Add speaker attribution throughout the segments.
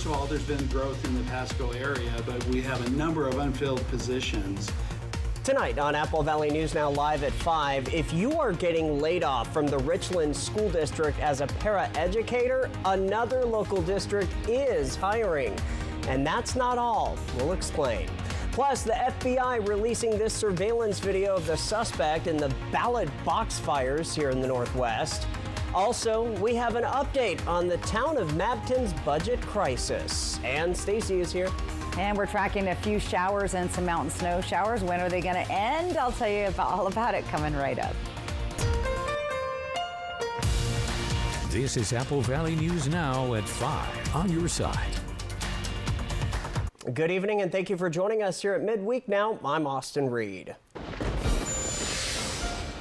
Speaker 1: First of all, there's been growth in the Pasco area, but we have a number of unfilled positions.
Speaker 2: Tonight on Apple Valley News Now live at 5, if you are getting laid off from the Richland School District as a paraeducator, another local district is hiring. And that's not all. We'll explain. Plus, the FBI releasing this surveillance video of the suspect in the ballot box fires here in the Northwest. Also, we have an update on the town of Mabton's budget crisis. And Stacy is here.
Speaker 3: And we're tracking a few showers and some mountain snow showers. When are they going to end? I'll tell you all about it coming right up.
Speaker 4: This is Apple Valley News Now at 5 on your side.
Speaker 2: Good evening and thank you for joining us here at Midweek Now. I'm Austin Reed.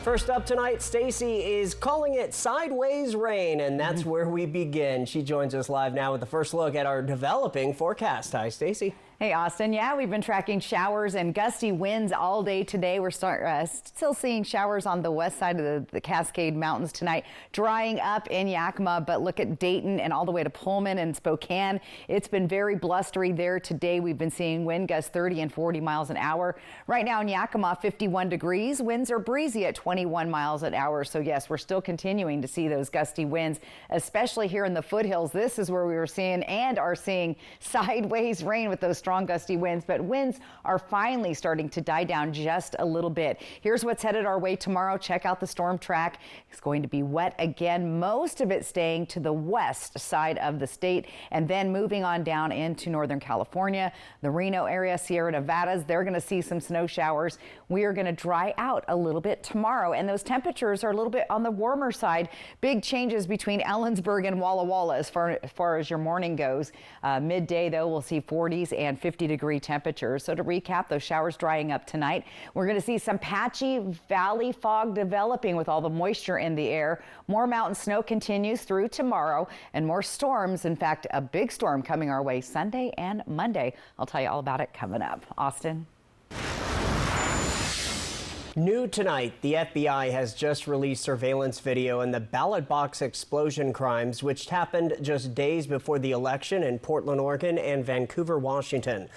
Speaker 2: First up tonight, Stacy is calling it sideways rain, and that's where we begin. She joins us live now with the first look at our developing forecast. Hi, Stacy.
Speaker 3: Hey, Austin. Yeah, we've been tracking showers and gusty winds all day today. We're still seeing showers on the west side of the Cascade Mountains tonight, drying up in Yakima. But look at Dayton and all the way to Pullman and Spokane. It's been very blustery there today. We've been seeing wind gusts 30 and 40 miles an hour. Right now in Yakima, 51 degrees. Winds are breezy at 21 miles an hour. So yes, we're still continuing to see those gusty winds, especially here in the foothills. This is where we were seeing and are seeing sideways rain with those strong gusty winds, but winds are finally starting to die down just a little bit. Here's what's headed our way tomorrow. Check out the storm track. It's going to be wet again, most of it staying to the west side of the state and then moving on down into Northern California, the Reno area, Sierra Nevadas. They're going to see some snow showers. We are going to dry out a little bit tomorrow, and those temperatures are a little bit on the warmer side. Big changes between Ellensburg and Walla Walla as far as your morning goes. Midday, though, we'll see 40s and 50-degree temperatures. So to recap, those showers drying up tonight. We're going to see some patchy valley fog developing with all the moisture in the air. More mountain snow continues through tomorrow and more storms. In fact, a big storm coming our way Sunday and Monday. I'll tell you all about it coming up. Austin.
Speaker 2: New tonight, the FBI has just released surveillance video in the ballot box explosion crimes, which happened just days before the election in Portland, Oregon and Vancouver, Washington.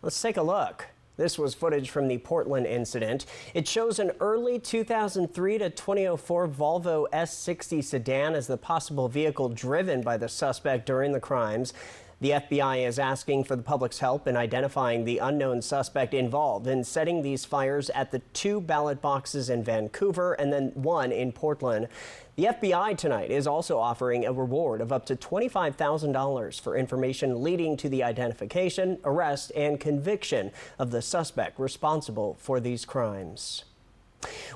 Speaker 2: Let's take a look. This was footage from the Portland incident. It shows an early 2003 to 2004 Volvo S60 sedan as the possible vehicle driven by the suspect during the crimes. The FBI is asking for the public's help in identifying the unknown suspect involved in setting these fires at the 2 ballot boxes in Vancouver and then 1 in Portland. The FBI tonight is also offering a reward of up to $25,000 for information leading to the identification, arrest, and conviction of the suspect responsible for these crimes.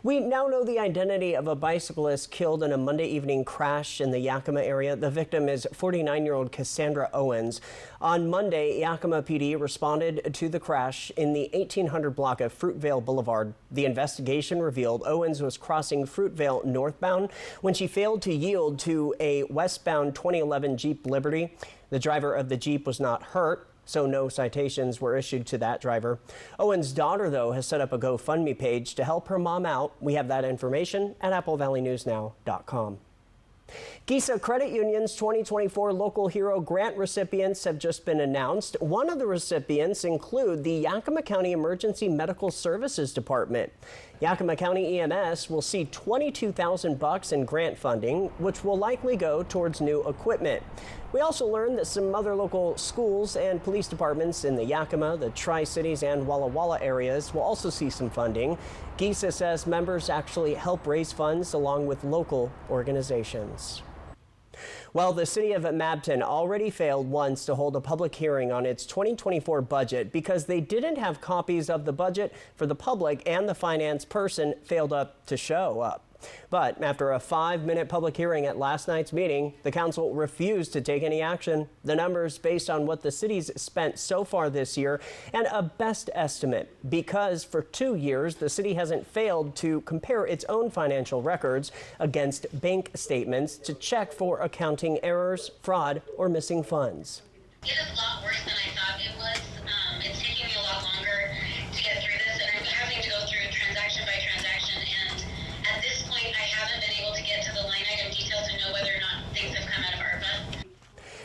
Speaker 2: We now know the identity of a bicyclist killed in a Monday evening crash in the Yakima area. The victim is 49-year-old Cassandra Owens. On Monday, Yakima PD responded to the crash in the 1800 block of Fruitvale Boulevard. The investigation revealed Owens was crossing Fruitvale northbound when she failed to yield to a westbound 2011 Jeep Liberty. The driver of the Jeep was not hurt, so no citations were issued to that driver. Owen's daughter, though, has set up a GoFundMe page to help her mom out. We have that information at applevalleynewsnow.com. GISA Credit Union's 2024 Local Hero Grant recipients have just been announced. One of the recipients include the Yakima County Emergency Medical Services Department. Yakima County EMS will see $22,000 in grant funding, which will likely go towards new equipment. We also learned that some other local schools and police departments in the Yakima, the Tri-Cities, and Walla Walla areas will also see some funding. GISA says members actually help raise funds along with local organizations. Well, the city of Mabton already failed once to hold a public hearing on its 2024 budget because they didn't have copies of the budget for the public and the finance person failed to show up. But after a 5-minute public hearing at last night's meeting, the council refused to take any action. The numbers based on what the city's spent so far this year and a best estimate because for 2 years, the city hasn't failed to compare its own financial records against bank statements to check for accounting errors, fraud, or missing funds.
Speaker 5: It is a lot worse than I thought it was. It's taking me a lot longer to get through this, and I'm having to go through transaction by transaction, and at this point, I haven't been able to get to the line item details to know whether or not things have come out of ARPA.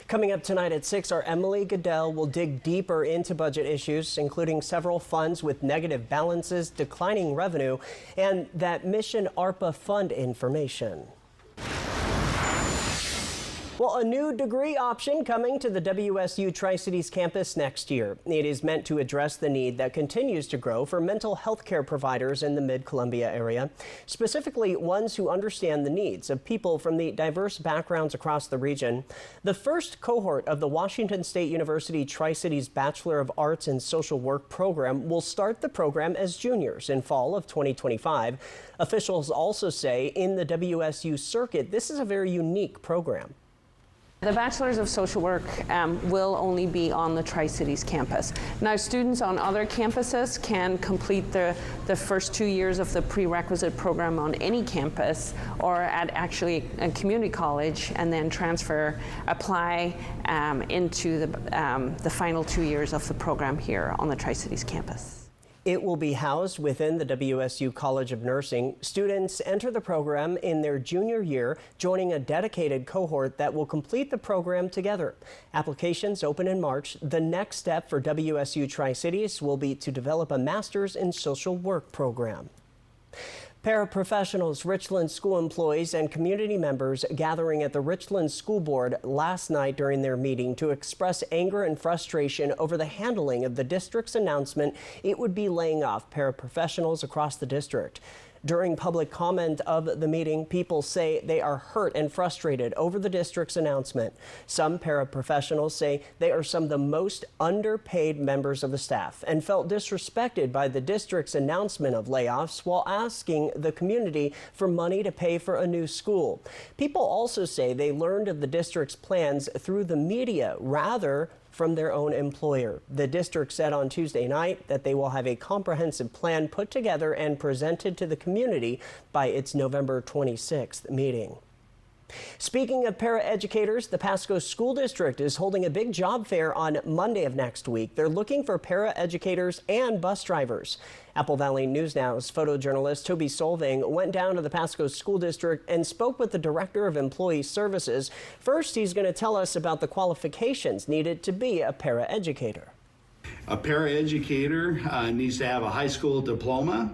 Speaker 2: Coming up tonight at 6, our Emily Goodell will dig deeper into budget issues, including several funds with negative balances, declining revenue, and that Mission ARPA fund information. Well, a new degree option coming to the WSU Tri-Cities campus next year. It is meant to address the need that continues to grow for mental health care providers in the Mid-Columbia area, specifically ones who understand the needs of people from the diverse backgrounds across the region. The first cohort of the Washington State University Tri-Cities Bachelor of Arts in Social Work program will start the program as juniors in fall of 2025. Officials also say in the WSU circuit, this is a very unique program.
Speaker 6: The Bachelors of Social Work will only be on the Tri-Cities campus. Now, students on other campuses can complete the first 2 years of the prerequisite program on any campus or at actually a community college and then apply into the final 2 years of the program here on the Tri-Cities campus.
Speaker 2: It will be housed within the WSU College of Nursing. Students enter the program in their junior year, joining a dedicated cohort that will complete the program together. Applications open in March. The next step for WSU Tri-Cities will be to develop a Master's in Social Work program. Paraprofessionals, Richland school employees, and community members gathering at the Richland School Board last night during their meeting to express anger and frustration over the handling of the district's announcement it would be laying off paraprofessionals across the district. During public comment of the meeting, people say they are hurt and frustrated over the district's announcement. Some paraprofessionals say they are some of the most underpaid members of the staff and felt disrespected by the district's announcement of layoffs while asking the community for money to pay for a new school. People also say they learned of the district's plans through the media rather from their own employer. The district said on Tuesday night that they will have a comprehensive plan put together and presented to the community by its November 26th meeting. Speaking of paraeducators, the Pasco School District is holding a big job fair on Monday of next week. They're looking for paraeducators and bus drivers. Apple Valley News Now's photojournalist Toby Solving went down to the Pasco School District and spoke with the Director of Employee Services. First, he's going to tell us about the qualifications needed to be a paraeducator.
Speaker 1: A paraeducator needs to have a high school diploma,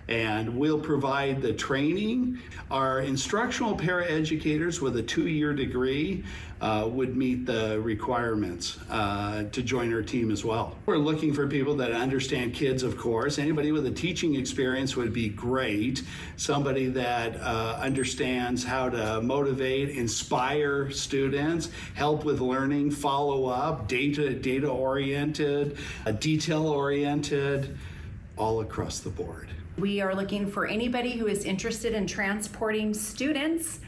Speaker 1: and we'll provide the training. Our instructional paraeducators with a 2-year degree would meet the requirements to join our team as well. We're looking for people that understand kids, of course. Anybody with a teaching experience would be great. Somebody that understands how to motivate, inspire students, help with learning, follow up, data-oriented, detail-oriented, all across the board.
Speaker 7: We are looking for anybody who is interested in transporting students,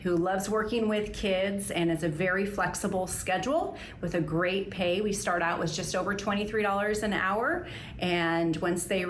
Speaker 7: who loves working with kids, and it's a very flexible schedule with a great pay. We start out with just over $23 an hour, and once they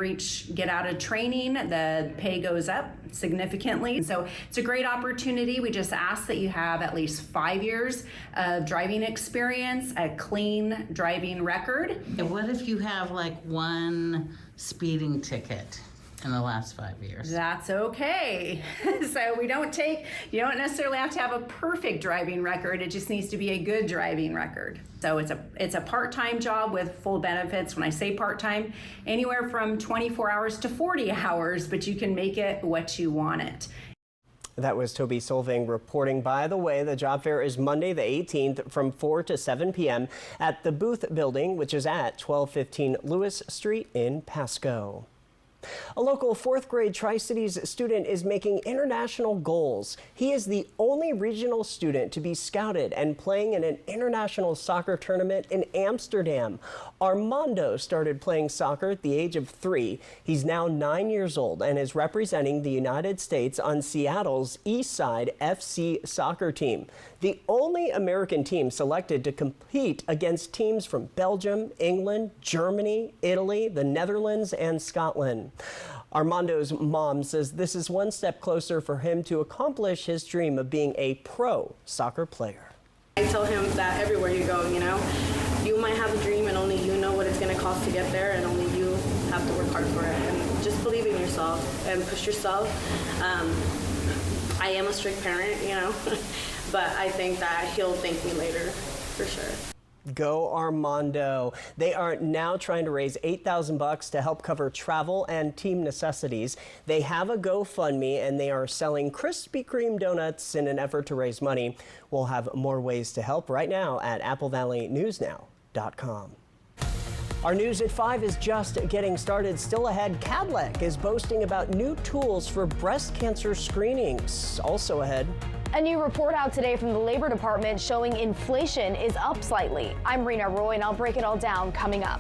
Speaker 7: get out of training, the pay goes up significantly. So it's a great opportunity. We just ask that you have at least 5 years of driving experience, a clean driving record.
Speaker 8: And what if you have like one speeding ticket in the last 5 years?
Speaker 7: That's okay. So you don't necessarily have to have a perfect driving record. It just needs to be a good driving record. So it's a part-time job with full benefits. When I say part-time, anywhere from 24 hours to 40 hours, but you can make it what you want it.
Speaker 2: That was Toby Solving reporting. By the way, the job fair is Monday the 18th from 4 to 7 p.m. at the Booth Building, which is at 1215 Lewis Street in Pasco. A local 4th grade Tri-Cities student is making international goals. He is the only regional student to be scouted and playing in an international soccer tournament in Amsterdam. Armando started playing soccer at the age of 3. He's now 9 years old and is representing the United States on Seattle's Eastside FC soccer team, the only American team selected to compete against teams from Belgium, England, Germany, Italy, the Netherlands, and Scotland. Armando's mom says this is one step closer for him to accomplish his dream of being a pro soccer player.
Speaker 9: I tell him that everywhere you go, you might have a dream and only you know what it's going to cost to get there, and only you have to work hard for it. And just believe in yourself and push yourself. I am a strict parent, but I think that he'll thank me later for sure.
Speaker 2: Go Armando. They are now trying to raise $8,000 to help cover travel and team necessities. They have a GoFundMe and they are selling Krispy Kreme donuts in an effort to raise money. We'll have more ways to help right now at AppleValleyNewsNow.com. Our news at 5 is just getting started. Still ahead, Kadlec is boasting about new tools for breast cancer screenings. Also ahead,
Speaker 10: a new report out today from the Labor Department showing inflation is up slightly. I'm Rena Roy, and I'll break it all down coming up.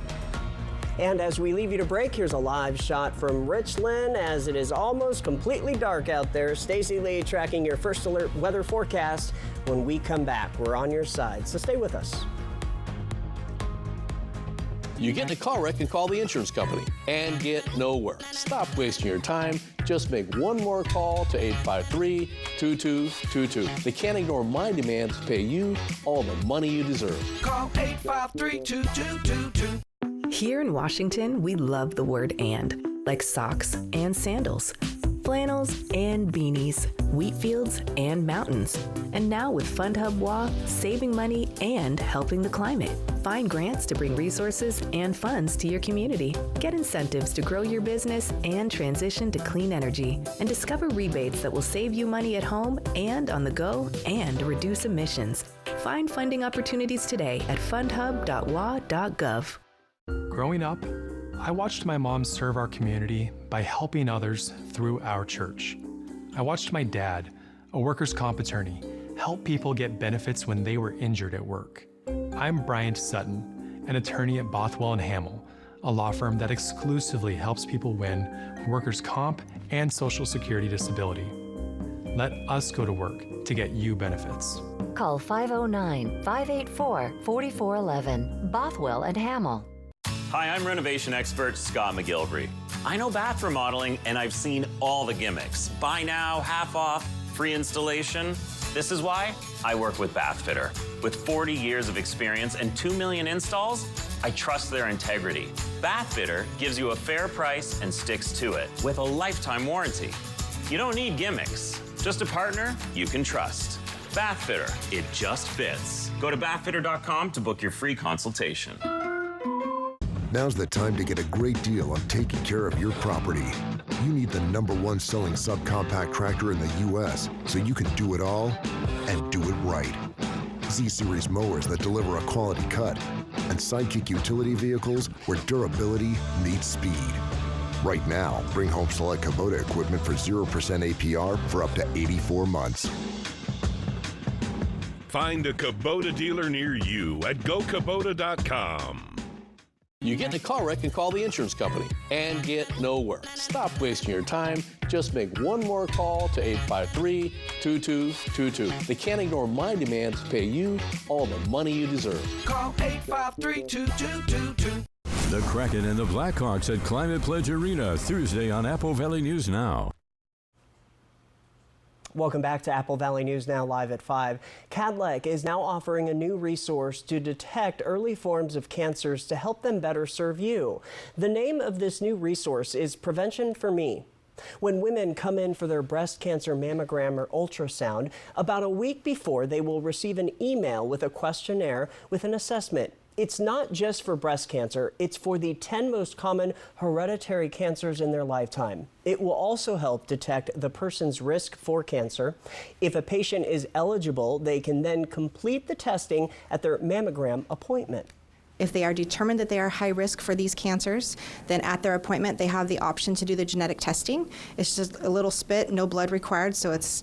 Speaker 2: And as we leave you to break, here's a live shot from Richland as it is almost completely dark out there. Stacey Lee tracking your first alert weather forecast. When we come back, we're on your side, so stay with us.
Speaker 11: You get in a car wreck and call the insurance company and get nowhere. Stop wasting your time. Just make one more call to 853-2222. They can't ignore my demands to pay you all the money you deserve.
Speaker 12: Call 853-2222.
Speaker 13: Here in Washington, we love the word "and," like socks and sandals, flannels and beanies, wheat fields and mountains. And now with FundHub WA, saving money and helping the climate. Find grants to bring resources and funds to your community. Get incentives to grow your business and transition to clean energy. And discover rebates that will save you money at home and on the go and reduce emissions. Find funding opportunities today at fundhub.wa.gov.
Speaker 14: Growing up, I watched my mom serve our community by helping others through our church. I watched my dad, a workers' comp attorney, help people get benefits when they were injured at work. I'm Bryant Sutton, an attorney at Bothwell & Hamel, a law firm that exclusively helps people win workers' comp and Social Security disability. Let us go to work to get you benefits.
Speaker 15: Call 509-584-4411, Bothwell & Hamel.
Speaker 16: Hi, I'm renovation expert Scott McGilvery. I know bath remodeling and I've seen all the gimmicks. Buy now, half off, free installation. This is why I work with Bathfitter. With 40 years of experience and 2 million installs, I trust their integrity. Bathfitter gives you a fair price and sticks to it with a lifetime warranty. You don't need gimmicks, just a partner you can trust. Bathfitter, it just fits. Go to bathfitter.com to book your free consultation.
Speaker 17: Now's the time to get a great deal on taking care of your property. You need the #1 selling subcompact tractor in the U.S. so you can do it all and do it right. Z-Series mowers that deliver a quality cut and Sidekick utility vehicles where durability meets speed. Right now, bring home select Kubota equipment for 0% APR for up to 84 months.
Speaker 18: Find a Kubota dealer near you at gokubota.com.
Speaker 11: You get in a car wreck and call the insurance company and get nowhere. Stop wasting your time. Just make one more call to 853-2222. They can't ignore my demands to pay you all the money you deserve.
Speaker 12: Call 853-2222.
Speaker 4: The Kraken and the Blackhawks at Climate Pledge Arena, Thursday on Apple Valley News Now.
Speaker 2: Welcome back to Apple Valley News Now live at 5. Kadlec is now offering a new resource to detect early forms of cancers to help them better serve you. The name of this new resource is Prevention for Me. When women come in for their breast cancer mammogram or ultrasound, about a week before they will receive an email with a questionnaire with an assessment. It's not just for breast cancer, it's for the 10 most common hereditary cancers in their lifetime. It will also help detect the person's risk for cancer. If a patient is eligible, they can then complete the testing at their mammogram appointment.
Speaker 19: If they are determined that they are high risk for these cancers, then at their appointment they have the option to do the genetic testing. It's just a little spit, no blood required, so it's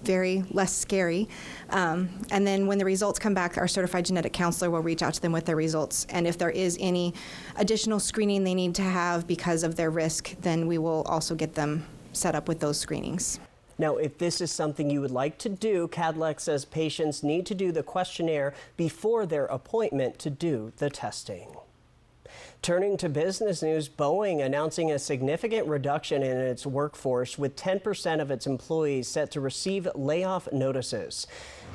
Speaker 19: very less scary. And then when the results come back, our certified genetic counselor will reach out to them with their results. And if there is any additional screening they need to have because of their risk, then we will also get them set up with those screenings.
Speaker 2: Now, if this is something you would like to do, Kadlec says patients need to do the questionnaire before their appointment to do the testing. Turning to business news, Boeing announcing a significant reduction in its workforce with 10% of its employees set to receive layoff notices.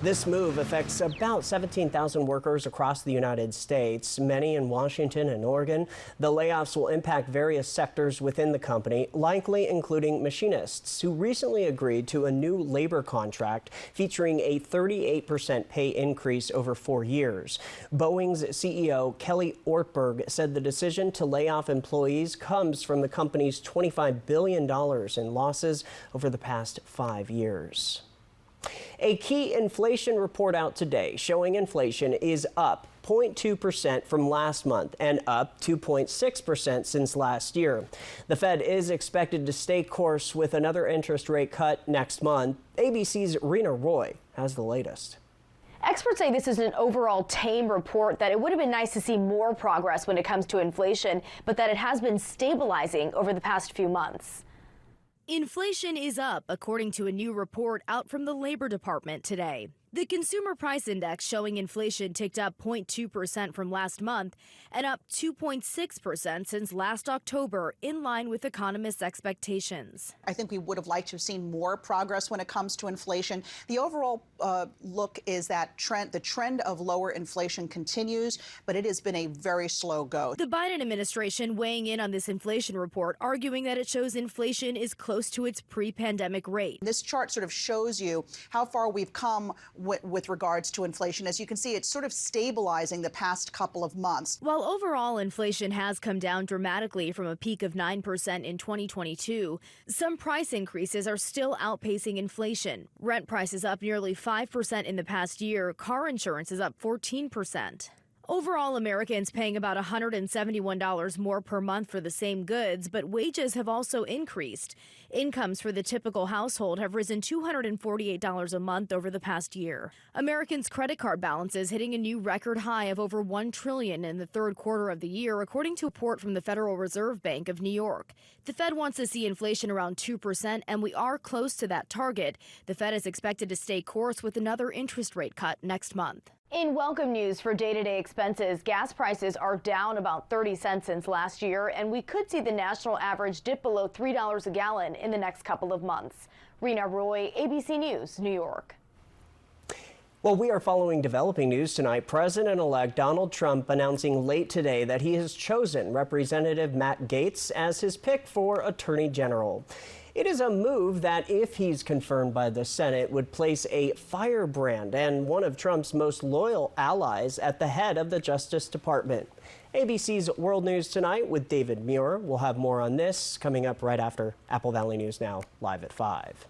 Speaker 2: This move affects about 17,000 workers across the United States, many in Washington and Oregon. The layoffs will impact various sectors within the company, likely including machinists, who recently agreed to a new labor contract featuring a 38% pay increase over 4 years. Boeing's CEO Kelly Ortberg said the decision to lay off employees comes from the company's $25 billion in losses over the past 5 years. A key inflation report out today showing inflation is up 0.2% from last month and up 2.6% since last year. The Fed is expected to stay course with another interest rate cut next month. ABC's Rena Roy has the latest.
Speaker 10: Experts say this is an overall tame report, that it would have been nice to see more progress when it comes to inflation, but that it has been stabilizing over the past few months.
Speaker 12: Inflation is up, according to a new report out from the Labor Department today. The Consumer Price Index showing inflation ticked up 0.2% from last month and up 2.6% since last October, in line with economists' expectations.
Speaker 20: I think we would have liked to have seen more progress when it comes to inflation. The overall look is that the trend of lower inflation continues, but it has been a very slow go.
Speaker 12: The Biden administration weighing in on this inflation report, arguing that it shows inflation is close to its pre-pandemic rate.
Speaker 20: This chart sort of shows you how far we've come with regards to inflation. As you can see, it's sort of stabilizing the past couple of months.
Speaker 12: While overall inflation has come down dramatically from a peak of 9% in 2022, some price increases are still outpacing inflation. Rent prices up nearly 5% in the past year. Car insurance is up 14%. Overall, Americans paying about $171 more per month for the same goods, but wages have also increased. Incomes for the typical household have risen $248 a month over the past year. Americans' credit card balances hitting a new record high of over $1 trillion in the third quarter of the year, according to a report from the Federal Reserve Bank of New York. The Fed wants to see inflation around 2%, and we are close to that target. The Fed is expected to stay course with another interest rate cut next month.
Speaker 10: In welcome news for day-to-day expenses, gas prices are down about 30 cents since last year, and we could see the national average dip below $3 a gallon in the next couple of months. Rena Roy, ABC News, New York.
Speaker 2: Well, we are following developing news tonight. President-elect Donald Trump announcing late today that he has chosen Representative Matt Gaetz as his pick for Attorney General. It is a move that, if he's confirmed by the Senate, would place a firebrand and one of Trump's most loyal allies at the head of the Justice Department. ABC's World News Tonight with David Muir. We'll have more on this coming up right after Apple Valley News Now, live at 5.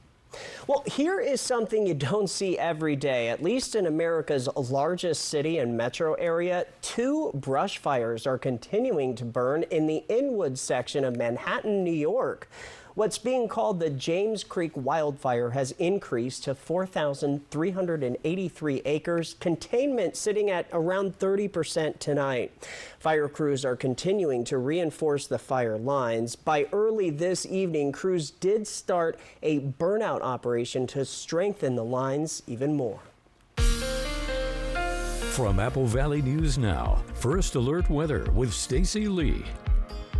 Speaker 2: Well, here is something you don't see every day. At least in America's largest city and metro area, 2 brush fires are continuing to burn in the Inwood section of Manhattan, New York. What's being called the James Creek wildfire has increased to 4,383 acres, containment sitting at around 30% tonight. Fire crews are continuing to reinforce the fire lines. By early this evening, crews did start a burnout operation to strengthen the lines even more.
Speaker 4: From Apple Valley News Now, First Alert Weather with Stacy Lee.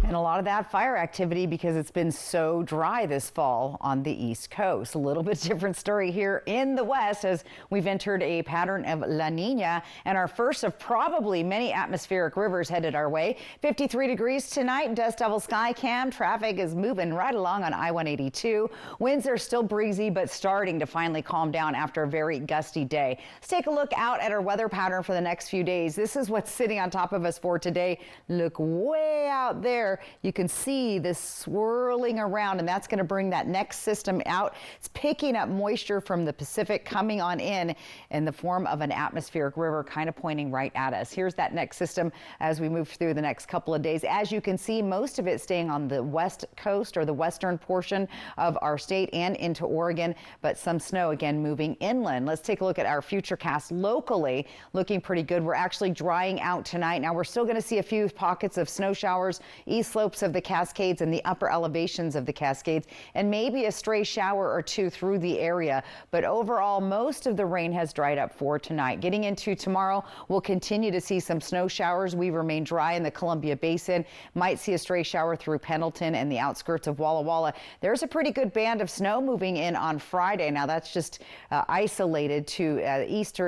Speaker 3: And a lot of that fire activity because it's been so dry this fall on the East Coast. A little bit different story here in the West as we've entered a pattern of La Nina and our first of probably many atmospheric rivers headed our way. 53 degrees tonight, dust devil sky cam. Traffic is moving right along on I-182. Winds are still breezy but starting to finally calm down after a very gusty day. Let's take a look out at our weather pattern for the next few days. This is what's sitting on top of us for today. Look way out there. You can see this swirling around, and that's going to bring that next system out. It's picking up moisture from the Pacific coming on in the form of an atmospheric river kind of pointing right at us. Here's that next system as we move through the next couple of days. As you can see, most of it staying on the west coast or the western portion of our state and into Oregon, but some snow again moving inland. Let's take a look at our futurecast locally. Looking pretty good. We're actually drying out tonight. Now we're still going to see a few pockets of snow showers east slopes of the Cascades and the upper elevations of the Cascades, and maybe a stray shower or two through the area. But overall, most of the rain has dried up for tonight. Getting into tomorrow, we'll continue to see some snow showers. We remain dry in the Columbia Basin. Might see a stray shower through Pendleton and the outskirts of Walla Walla. There's a pretty good band of snow moving in on Friday. Now that's just isolated to east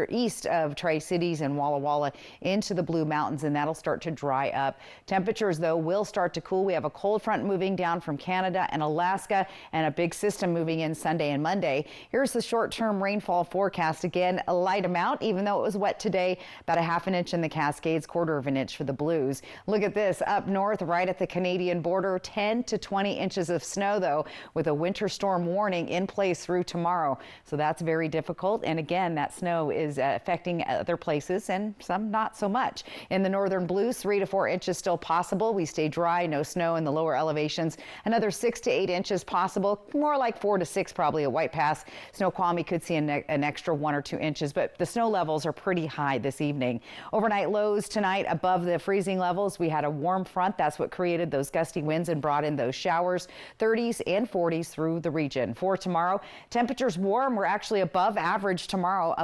Speaker 3: of Tri-Cities and Walla Walla into the Blue Mountains, and that'll start to dry up. Temperatures, though, will start to cool. We have a cold front moving down from Canada and Alaska, and a big system moving in Sunday and Monday. Here's the short-term rainfall forecast. Again, a light amount, even though it was wet today, about a half an inch in the Cascades, quarter of an inch for the Blues. Look at this, up north, right at the Canadian border, 10 to 20 inches of snow, though, with a winter storm warning in place through tomorrow. So that's very difficult. And again, that snow is affecting other places and some not so much. In the northern Blues, 3 to 4 inches still possible. We stay dry, no snow in the lower elevations. Another 6 to 8 inches possible, more like 4 to 6 probably at White Pass. Snoqualmie could see an extra 1 or 2 inches, but the snow levels are pretty high this evening. Overnight lows tonight above the freezing levels. We had a warm front. That's what created those gusty winds and brought in those showers. 30s and 40s through the region. For tomorrow, temperatures warm. We're actually above average tomorrow,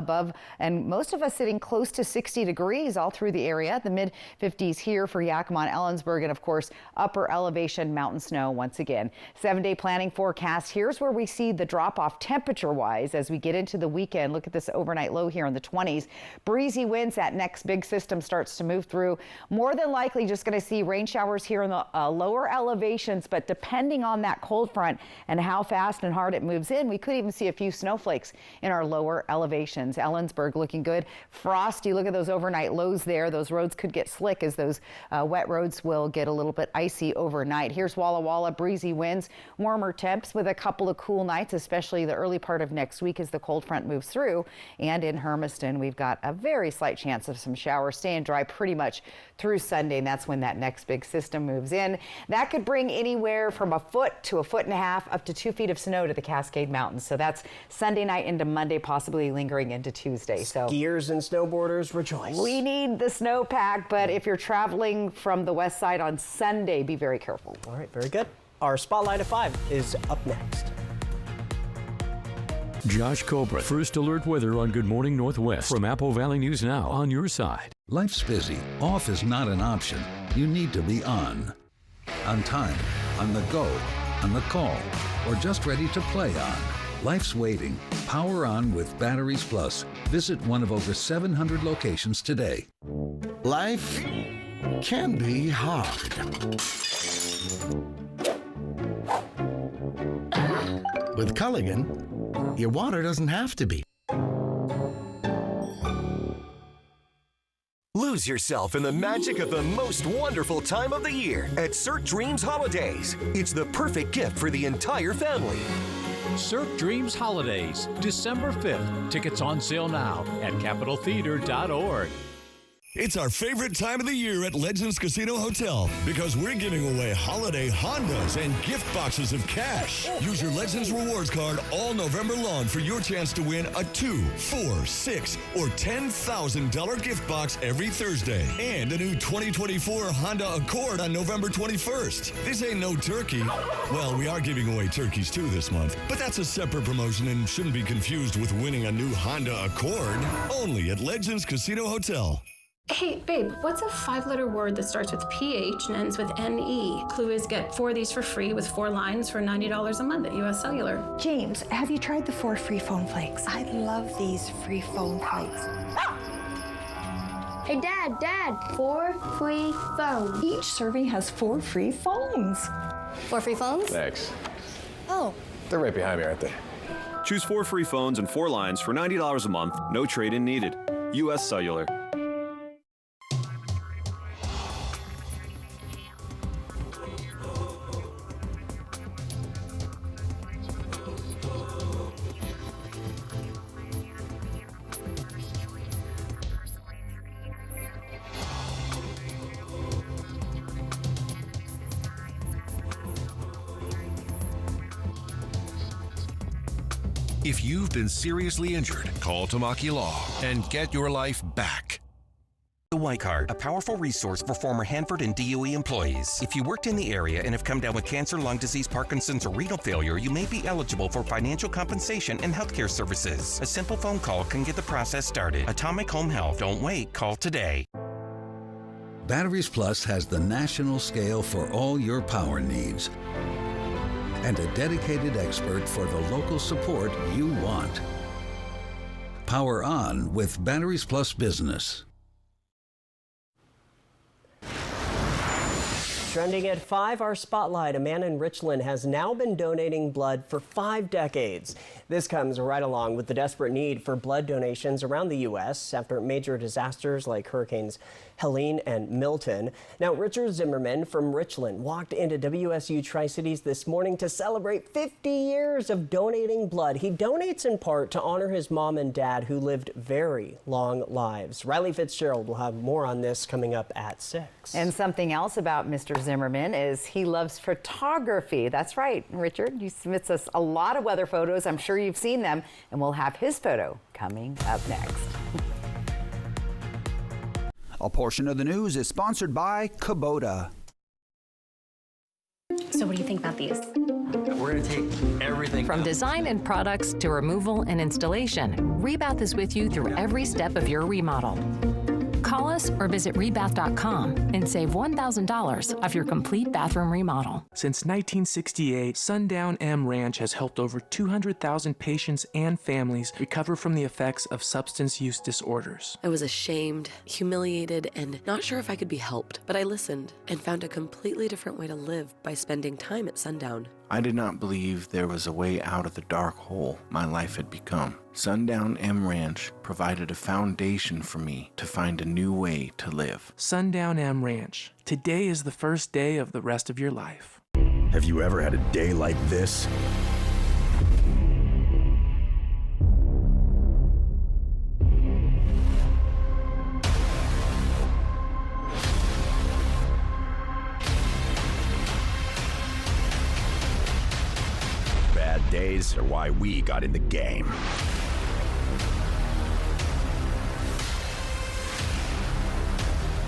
Speaker 3: and most of us sitting close to 60 degrees all through the area. The mid 50s here for Yakima and Ellensburg, and of course, upper elevation mountain snow once again. 7-day planning forecast. Here's where we see the drop off temperature wise as we get into the weekend. Look at this overnight low here in the 20s. Breezy winds. That next big system starts to move through. More than likely just going to see rain showers here in the lower elevations, but depending on that cold front and how fast and hard it moves in, we could even see a few snowflakes in our lower elevations. Ellensburg looking good. Frosty, look at those overnight lows there. Those roads could get slick as those wet roads will get a little bit icy overnight. Here's Walla Walla, breezy winds, warmer temps with a couple of cool nights, especially the early part of next week as the cold front moves through. And in Hermiston, we've got a very slight chance of some showers, staying dry pretty much through Sunday, and that's when that next big system moves in. That could bring anywhere from a foot to a foot and a half up to 2 feet of snow to the Cascade Mountains. So that's Sunday night into Monday, possibly lingering into Tuesday. So
Speaker 2: skiers and snowboarders rejoice.
Speaker 3: We need the snowpack, but if you're traveling from the west side on Sunday, be very careful.
Speaker 2: All right, very good. Our Spotlight at 5 is up next.
Speaker 4: Josh Cobra, First Alert Weather on Good Morning Northwest from Apple Valley News Now, on your side.
Speaker 21: Life's busy. Off is not an option. You need to be on. On time, on the go, on the call, or just ready to play on. Life's waiting. Power on with Batteries Plus. Visit one of over 700 locations today.
Speaker 22: Life can be hard. With Culligan, your water doesn't have to be.
Speaker 23: Lose yourself in the magic of the most wonderful time of the year at Cirque Dreams Holidays. It's the perfect gift for the entire family.
Speaker 24: Cirque Dreams Holidays, December 5th. Tickets on sale now at CapitolTheater.org.
Speaker 25: It's our favorite time of the year at Legends Casino Hotel because we're giving away holiday Hondas and gift boxes of cash. Use your Legends Rewards card all November long for your chance to win a $2, $4, $6, or $10,000 gift box every Thursday. And a new 2024 Honda Accord on November 21st. This ain't no turkey. Well, we are giving away turkeys too this month, but that's a separate promotion and shouldn't be confused with winning a new Honda Accord. Only at Legends Casino Hotel.
Speaker 26: Hey, babe, what's a 5-letter word that starts with PH and ends with NE? Clue is get 4 of these for free with 4 lines for $90 a month at US Cellular.
Speaker 27: James, have you tried the 4 free phone flakes? I love these free phone flakes.
Speaker 28: Hey, Dad, 4 free phones.
Speaker 27: Each serving has 4 free phones.
Speaker 28: 4 free phones?
Speaker 29: Thanks.
Speaker 28: Oh.
Speaker 29: They're right behind me, aren't they?
Speaker 30: Choose 4 free phones and 4 lines for $90 a month. No trade-in needed. US Cellular.
Speaker 31: If you've been seriously injured, call Tamaki Law and get your life back.
Speaker 1: the White Card, a powerful resource for former Hanford and DOE employees. If you worked in the area and have come down with cancer, lung disease, Parkinson's, or renal failure, you may be eligible for financial compensation and healthcare services. A simple phone call can get the process started. Atomic Home Health. Don't wait. Call today.
Speaker 21: Batteries Plus has the national scale for all your power needs and a dedicated expert for the local support you want. Power on with Batteries Plus Business.
Speaker 2: Trending at 5, our spotlight. A man in Richland has now been donating blood for 5 decades. This comes right along with the desperate need for blood donations around the U.S. after major disasters like Hurricanes Helene and Milton. Now, Richard Zimmerman from Richland walked into WSU Tri-Cities this morning to celebrate 50 years of donating blood. He donates in part to honor his mom and dad who lived very long lives. Riley Fitzgerald will have more on this coming up at 6.
Speaker 3: And something else about Mr. Zimmerman is he loves photography. That's right, Richard. He submits us a lot of weather photos. I'm sure you've seen them, and we'll have his photo coming up next.
Speaker 5: A portion of the news is sponsored by Kubota.
Speaker 28: So what do you think about these?
Speaker 6: We're going to take everything.
Speaker 7: From design and products to removal and installation, Rebath is with you through every step of your remodel. Call us or visit rebath.com and save $1,000 off your complete bathroom remodel.
Speaker 8: Since 1968, Sundown M Ranch has helped over 200,000 patients and families recover from the effects of substance use disorders.
Speaker 9: I was ashamed, humiliated, and not sure if I could be helped, but I listened and found a completely different way to live by spending time at Sundown.
Speaker 13: I did not believe there was a way out of the dark hole my life had become. Sundown M Ranch provided a foundation for me to find a new way to live.
Speaker 8: Sundown M Ranch. Today is the first day of the rest of your life.
Speaker 22: Have you ever had a day like this? Bad days are why we got in the game.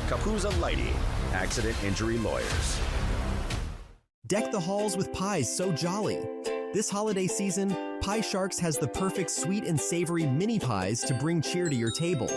Speaker 22: Capuzza Lighting, accident injury lawyers.
Speaker 14: Deck the halls with pies so jolly. This holiday season, Pie Sharks has the perfect sweet and savory mini pies to bring cheer to your table.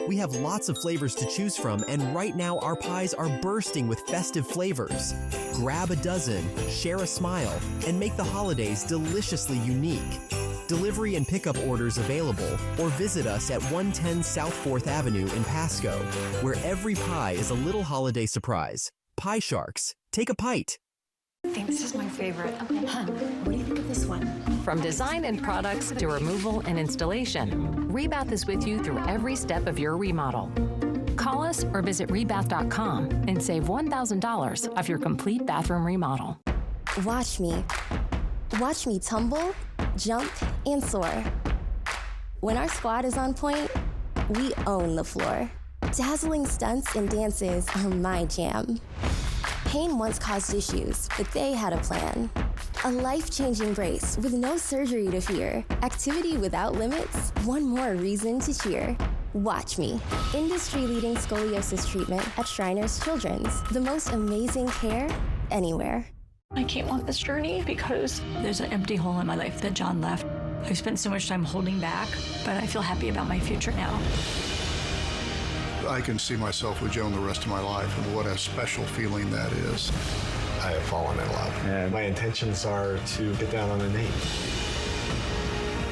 Speaker 14: We have lots of flavors to choose from, and right now our pies are bursting with festive flavors. Grab a dozen, share a smile, and make the holidays deliciously unique. Delivery and pickup orders available, or visit us at 110 South 4th Avenue in Pasco, where every pie is a little holiday surprise. Pie Sharks. Take a bite.
Speaker 28: I think this is my favorite. Okay, hon, what do you think of this one?
Speaker 7: From design and products to removal and installation, Rebath is with you through every step of your remodel. Call us or visit rebath.com and save $1,000 off your complete bathroom remodel.
Speaker 28: Watch me. Watch me tumble, jump, and soar. When our squad is on point, we own the floor. Dazzling stunts and dances are my jam. Pain once caused issues, but they had a plan. A life-changing brace with no surgery to fear. Activity without limits, one more reason to cheer. Watch me. Industry-leading scoliosis treatment at Shriners Children's. The most amazing care anywhere.
Speaker 27: I can't want this journey because there's an empty hole in my life that John left. I've spent so much time holding back, but I feel happy about my future now.
Speaker 15: I can see myself with Joan the rest of my life, and what a special feeling that is.
Speaker 16: I have fallen in love, and my intentions are to get down on a knee.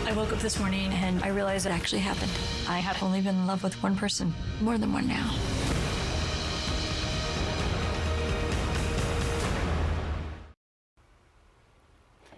Speaker 27: I woke up this morning and I realized it actually happened. I have only been in love with one person, more than one now.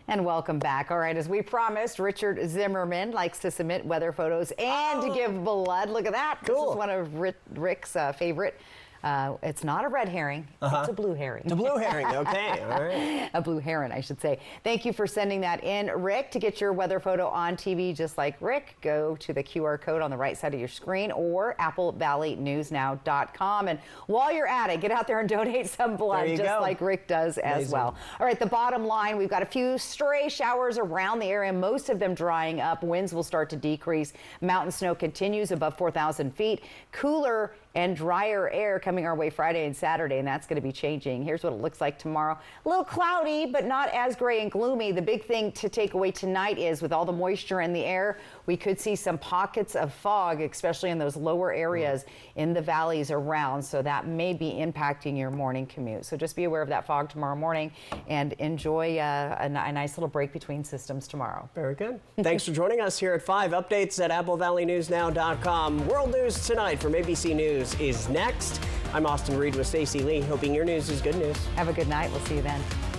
Speaker 3: And welcome back. All right, as we promised, Richard Zimmerman likes to submit weather photos and to give blood. Look at that. Cool. This is one of Rick's favorite. It's not a red herring. It's a blue herring.
Speaker 2: A blue herring, okay, all right.
Speaker 3: A blue heron, I should say. Thank you for sending that in, Rick. To get your weather photo on TV just like Rick, go to the QR code on the right side of your screen or applevalleyNewsNow.com. And while you're at it, get out there and donate some blood just like Rick does as well. All right, the bottom line, we've got a few stray showers around the area, most of them drying up. Winds will start to decrease. Mountain snow continues above 4,000 feet. Cooler and drier air coming our way Friday and Saturday, and that's going to be changing. Here's what it looks like tomorrow. A little cloudy, but not as gray and gloomy. The big thing to take away tonight is with all the moisture in the air, we could see some pockets of fog, especially in those lower areas in the valleys around. So that may be impacting your morning commute. So just be aware of that fog tomorrow morning and enjoy a nice little break between systems tomorrow.
Speaker 2: Very good. Thanks for joining us here at 5. Updates at AppleValleyNewsNow.com. World News Tonight from ABC News is next. I'm Austin Reed with Stacey Lee, hoping your news is good news.
Speaker 3: Have a good night. We'll see you then.